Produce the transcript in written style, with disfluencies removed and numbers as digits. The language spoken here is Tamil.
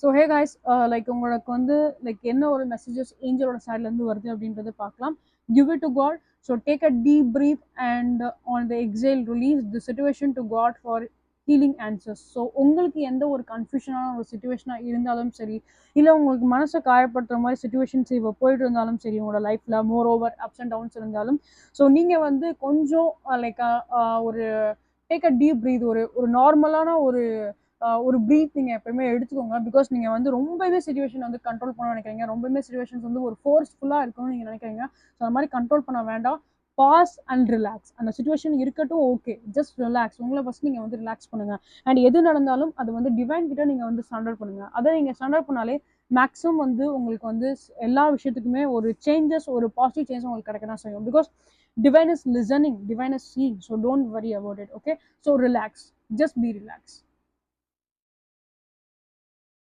ஸோ ஹே காய்ஸ், லைக் உங்களுக்கு வந்து லைக் என்ன ஒரு மெசேஜஸ் ஏஞ்சலோட சைட்லேருந்து வருது அப்படின்றத பார்க்கலாம். Give it to God. So take a deep breath and on the exhale release the situation to God for healing answers. So உங்களுக்கு எந்த ஒரு கன்ஃபியூஷனான ஒரு சுச்சுவேஷனாக இருந்தாலும் சரி, இல்லை உங்களுக்கு மனசை காயப்படுத்துற மாதிரி சுச்சுவேஷன்ஸ் இப்போ போயிட்டு இருந்தாலும் சரி, உங்களோட லைஃப்பில் more over ups and downs இருந்தாலும், ஸோ நீங்கள் வந்து கொஞ்சம் லைக் ஒரு டேக் அ டீப் பிரீத், ஒரு ஒரு நார்மலான ஒரு பிரீத் நீங்கள் எப்பயுமே எடுத்துக்கோங்க. பிகாஸ் நீங்கள் வந்து ரொம்பவே சுச்சுவேஷன் வந்து கண்ட்ரோல் பண்ண நினைக்கிறீங்க, ரொம்பவே சுச்சுவேஷன்ஸ் வந்து ஒரு ஃபோர்ஸ்ஃபுல்லாக இருக்கும்னு நீங்கள் நினைக்கிறீங்க. ஸோ அந்த மாதிரி கண்ட்ரோல் பண்ண வேண்டாம். Pause and relax. அந்த சுச்சுவேஷன் இருக்கட்டும், ஓகே, ஜஸ்ட் ரிலாக்ஸ். உங்களை ஃபர்ஸ்ட் நீங்கள் வந்து ரிலாக்ஸ் பண்ணுங்க. அண்ட் எது நடந்தாலும் அது வந்து டிவைன் கிட்ட நீங்கள் வந்து சரண்டர் பண்ணுங்க. அதை நீங்கள் சரண்டர் பண்ணாலே மேக்ஸிமம் வந்து உங்களுக்கு வந்து எல்லா விஷயத்துக்குமே ஒரு சேஞ்சஸ், ஒரு பாசிட்டிவ் சேஞ்ச் உங்களுக்கு கிடைக்க தான் செய்யும். Because divine is listening, divine is seeing, so don't worry about it. Okay, so relax, just be relaxed.